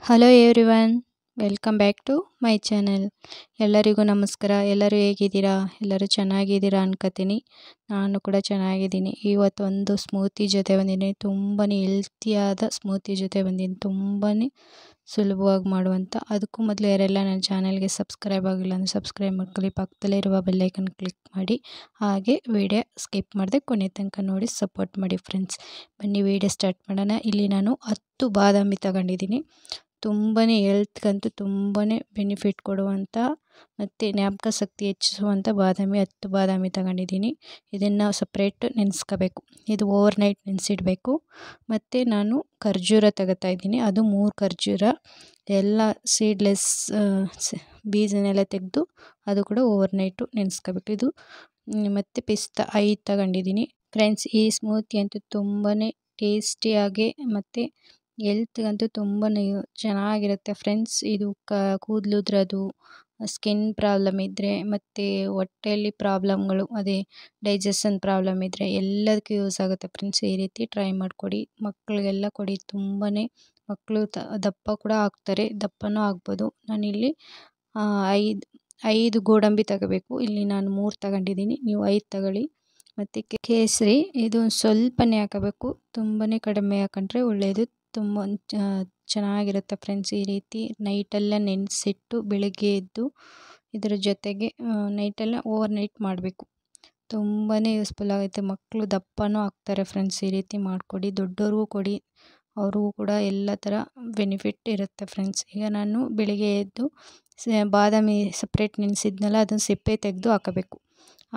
Hello everyone, welcome back to my channel. ಎಲ್ಲರಿಗೂ ನಮಸ್ಕಾರ. ಎಲ್ಲರೂ ಹೇಗಿದ್ದೀರಾ? ಎಲ್ಲರೂ ಚೆನ್ನಾಗಿದ್ದೀರಾ ಅನ್ಕೋತೀನಿ. ನಾನು ಕೂಡ ಚೆನ್ನಾಗಿದ್ದೀನಿ. ಇವತ್ತೊಂದು ಸ್ಮೂತಿ ಜೊತೆ ಬಂದಿದ್ದೀನಿ. ತುಂಬಾ ಹೆಲ್ತಿಯಾದ ಸ್ಮೂತಿ ಜೊತೆ ಬಂದಿದ್ದೀನಿ. ತುಂಬಾ ಸುಲಭವಾಗಿ ಮಾಡುವಂಥ. ಅದಕ್ಕೂ ಮೊದಲು ಯಾರೆಲ್ಲ ನನ್ನ ಚಾನಲ್ಗೆ ಸಬ್ಸ್ಕ್ರೈಬ್ ಆಗಿಲ್ಲ ಅಂದರೆ ಸಬ್ಸ್ಕ್ರೈಬ್ ಮಾಡ್ಕೊಳ್ಳಿ. ಪಕ್ಕದಲ್ಲಿರುವ ಬೆಲ್ಲೈಕನ್ ಕ್ಲಿಕ್ ಮಾಡಿ. ಹಾಗೆ ವಿಡಿಯೋ ಸ್ಕಿಪ್ ಮಾಡದೆ ಕೊನೆ ತನಕ ನೋಡಿ ಸಪೋರ್ಟ್ ಮಾಡಿ ಫ್ರೆಂಡ್ಸ್. ಬನ್ನಿ ವಿಡಿಯೋ ಸ್ಟಾರ್ಟ್ ಮಾಡೋಣ. ಇಲ್ಲಿ ನಾನು 10 ಬಾದಾಮಿ ತಗೊಂಡಿದ್ದೀನಿ. ತುಂಬಾ ಹೆಲ್ತ್ಗಂತೂ ತುಂಬಾ ಬೆನಿಫಿಟ್ ಕೊಡುವಂಥ ಮತ್ತು ಜ್ಞಾಪಕ ಶಕ್ತಿ ಹೆಚ್ಚಿಸುವಂಥ 10 ಬಾದಾಮಿ ತಗೊಂಡಿದ್ದೀನಿ. ಇದನ್ನು ಸಪ್ರೇಟ್ ನೆನೆಸ್ಕೋಬೇಕು. ಇದು ಓವರ್ ನೈಟ್ ನೆನೆಸಿಡಬೇಕು. ಮತ್ತು ನಾನು ಖರ್ಜೂರ ತಗೋತಾ ಇದ್ದೀನಿ. ಅದು 3 ಖರ್ಜೂರ ಎಲ್ಲ ಸೀಡ್ಲೆಸ್ ಬೀಜನೆಲ್ಲ ತೆಗೆದು ಅದು ಕೂಡ ಓವರ್ ನೈಟು ನೆನೆಸ್ಕೋಬೇಕು. ಇದು ಮತ್ತು ಪಿಸ್ತಾ 5 ತಗೊಂಡಿದ್ದೀನಿ. ಫ್ರೆಂಡ್ಸ್, ಈ ಸ್ಮೂತಿ ಅಂತೂ ತುಂಬಾ ಟೇಸ್ಟಿಯಾಗಿ ಮತ್ತು ಹೆಲ್ತ್ಗಂತೂ ತುಂಬಾ ಚೆನ್ನಾಗಿರುತ್ತೆ ಫ್ರೆಂಡ್ಸ್. ಇದು ಕೂದಲು ಉದ್ರೋದು, ಸ್ಕಿನ್ ಪ್ರಾಬ್ಲಮ್ ಇದ್ದರೆ ಮತ್ತು ಹೊಟ್ಟೆಯಲ್ಲಿ ಪ್ರಾಬ್ಲಮ್ಗಳು, ಅದೇ ಡೈಜೆಷನ್ ಪ್ರಾಬ್ಲಮ್ ಇದ್ದರೆ ಎಲ್ಲದಕ್ಕೂ ಯೂಸ್ ಆಗುತ್ತೆ ಫ್ರೆಂಡ್ಸ್. ಈ ರೀತಿ ಟ್ರೈ ಮಾಡಿಕೊಡಿ. ಮಕ್ಕಳಿಗೆಲ್ಲ ಕೊಡಿ. ತುಂಬಾ ಮಕ್ಕಳು ದಪ್ಪ ಕೂಡ ಆಗ್ತಾರೆ, ದಪ್ಪನೂ ಆಗ್ಬೋದು. ನಾನಿಲ್ಲಿ 5 ಗೋಡಂಬಿ ತಗೋಬೇಕು. ಇಲ್ಲಿ ನಾನು 3 ತಗೊಂಡಿದ್ದೀನಿ, ನೀವು 5 ತಗೊಳ್ಳಿ. ಮತ್ತು ಕೇಸರಿ ಇದು ಸ್ವಲ್ಪನೇ ಹಾಕಬೇಕು, ತುಂಬಾ ಕಡಿಮೆ ಹಾಕೊಂಡ್ರೆ ಒಳ್ಳೆಯದು. ತುಂಬ ಚೆನ್ನಾಗಿರುತ್ತೆ ಫ್ರೆಂಡ್ಸ್. ಈ ರೀತಿ ನೈಟೆಲ್ಲ ನೆನೆಸಿಟ್ಟು ಬೆಳಗ್ಗೆ ಎದ್ದು ಇದರ ಜೊತೆಗೆ ನೈಟೆಲ್ಲ ಓವರ್ ನೈಟ್ ಮಾಡಬೇಕು. ತುಂಬಾ ಯೂಸ್ಫುಲ್ ಆಗುತ್ತೆ. ಮಕ್ಕಳು ದಪ್ಪನೂ ಆಗ್ತಾರೆ ಫ್ರೆಂಡ್ಸ್. ಈ ರೀತಿ ಮಾಡಿಕೊಡಿ. ದೊಡ್ಡವ್ರಿಗೂ ಕೊಡಿ, ಅವ್ರಿಗೂ ಕೂಡ ಎಲ್ಲ ಥರ ಬೆನಿಫಿಟ್ ಇರುತ್ತೆ ಫ್ರೆಂಡ್ಸ್. ಈಗ ನಾನು ಬೆಳಿಗ್ಗೆ ಎದ್ದು ಬಾದಾಮಿ ಸಪ್ರೇಟ್ ನೆನೆಸಿದ್ನಲ್ಲ, ಅದನ್ನು ಸಿಪ್ಪೆ ತೆಗೆದು ಹಾಕಬೇಕು.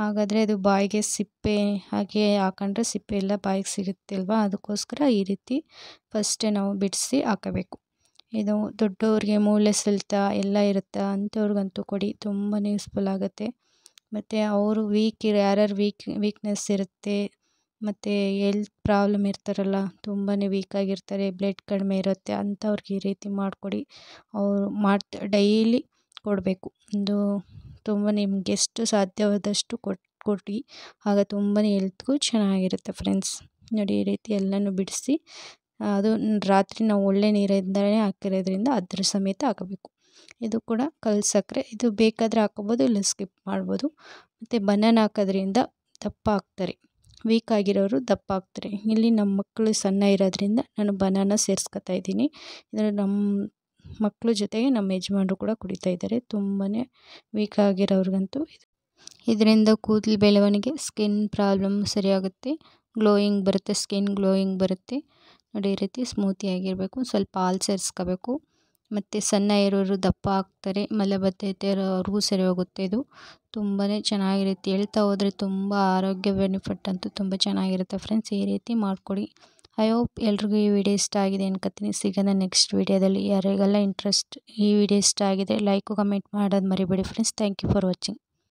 ಹಾಗಾದರೆ ಅದು ಬಾಯಿಗೆ ಸಿಪ್ಪೆ ಹಾಗೆ ಹಾಕೊಂಡ್ರೆ ಸಿಪ್ಪೆ ಎಲ್ಲ ಬಾಯಿಗೆ ಸಿಗುತ್ತೆ ಅಲ್ವಾ, ಅದಕ್ಕೋಸ್ಕರ ಈ ರೀತಿ ಫಸ್ಟೇ ನಾವು ಬಿಡಿಸಿ ಹಾಕಬೇಕು. ಇದು ದೊಡ್ಡವ್ರಿಗೆ ಮೂಳೆ ಸೆಳೆತ ಎಲ್ಲ ಇರುತ್ತೆ ಅಂಥವ್ರಿಗಂತೂ ಕೊಡಿ. ತುಂಬಾ ಯೂಸ್ಫುಲ್ ಆಗುತ್ತೆ. ಮತ್ತು ಅವರು ಯಾರ್ಯಾರು ವೀಕ್ನೆಸ್ ಇರುತ್ತೆ ಮತ್ತು ಹೆಲ್ತ್ ಪ್ರಾಬ್ಲಮ್ ಇರ್ತಾರಲ್ಲ, ತುಂಬಾ ವೀಕಾಗಿರ್ತಾರೆ, ಬ್ಲಡ್ ಕಡಿಮೆ ಇರುತ್ತೆ ಅಂಥವ್ರಿಗೆ ಈ ರೀತಿ ಮಾಡಿಕೊಡಿ. ಅವರು ಡೈಲಿ ಕೊಡಬೇಕು. ತುಂಬ ನಿಮ್ಗೆ ಎಷ್ಟು ಸಾಧ್ಯವಾದಷ್ಟು ಕೊಡಿ. ಆಗ ತುಂಬಾ ಹೆಲ್ತ್ಗೂ ಚೆನ್ನಾಗಿರುತ್ತೆ ಫ್ರೆಂಡ್ಸ್. ನೋಡಿ, ಈ ರೀತಿ ಎಲ್ಲನೂ ಬಿಡಿಸಿ ಅದು ರಾತ್ರಿ ನಾವು ಒಳ್ಳೆ ನೀರಿಂದಲೇ ಹಾಕಿರೋದ್ರಿಂದ ಅದ್ರ ಸಮೇತ ಹಾಕಬೇಕು. ಇದು ಕೂಡ ಕಲ್ಲು ಸಕ್ಕರೆ, ಇದು ಬೇಕಾದರೆ ಹಾಕೋಬೋದು, ಇಲ್ಲ ಸ್ಕಿಪ್ ಮಾಡ್ಬೋದು. ಮತ್ತು ಬನಾನಾ ಹಾಕೋದ್ರಿಂದ ದಪ್ಪ ಆಗ್ತಾರೆ, ವೀಕ್ ಆಗಿರೋರು ದಪ್ಪ ಆಗ್ತಾರೆ. ಇಲ್ಲಿ ನಮ್ಮ ಮಕ್ಕಳು ಸಣ್ಣ ಇರೋದ್ರಿಂದ ನಾನು ಬನಾನಾ ಸೇರಿಸ್ಕೊತಾ ಇದ್ದೀನಿ. ಇದನ್ನು ನಮ್ಮ ಮಕ್ಕಳು ಜೊತೆಗೆ ನಮ್ಮ ಯಜಮಾನರು ಕೂಡ ಕುಡಿತಾ ಇದ್ದಾರೆ. ತುಂಬಾ ವೀಕ್ ಆಗಿರೋರಿಗಂತೂ ಇದರಿಂದ ಕೂದಲು ಬೆಳವಣಿಗೆ, ಸ್ಕಿನ್ ಪ್ರಾಬ್ಲಮ್ ಸರಿಯಾಗುತ್ತೆ, ಗ್ಲೋಯಿಂಗ್ ಬರುತ್ತೆ, ಸ್ಕಿನ್ ಗ್ಲೋಯಿಂಗ್ ಬರುತ್ತೆ. ನೋಡಿ, ಈ ರೀತಿ ಸ್ಮೂತಿ ಆಗಿರಬೇಕು. ಸ್ವಲ್ಪ ಹಾಲು ಸೇರಿಸ್ಕೋಬೇಕು. ಮತ್ತು ಸಣ್ಣ ಇರೋರು ದಪ್ಪ ಆಗ್ತಾರೆ, ಮಲಬದ್ಧತೆ ಅವ್ರಿಗೂ ಸರಿ ಹೋಗುತ್ತೆ. ಇದು ತುಂಬಾ ಚೆನ್ನಾಗಿರುತ್ತೆ. ಹೇಳ್ತಾ ಹೋದರೆ ತುಂಬ ಆರೋಗ್ಯ ಬೆನಿಫಿಟ್ ಅಂತೂ ತುಂಬ ಚೆನ್ನಾಗಿರುತ್ತೆ ಫ್ರೆಂಡ್ಸ್. ಈ ರೀತಿ ಮಾಡಿಕೊಡಿ. ಐ ಹೋಪ್ ಎಲ್ರಿಗೂ ಈ ವಿಡಿಯೋ ಇಷ್ಟ ಆಗಿದೆ ಅನ್ಕೋತೀನಿ. ಸಿಗೋಣ ನೆಕ್ಸ್ಟ್ ವಿಡಿಯೋದಲ್ಲಿ. ಯಾರಿಗೆಲ್ಲ ಈ ವಿಡಿಯೋ ಇಷ್ಟ ಆಗಿದೆ ಲೈಕು ಕಮೆಂಟ್ ಮಾಡೋದು ಮರಿಬೇಡಿ friends. Thank you for watching.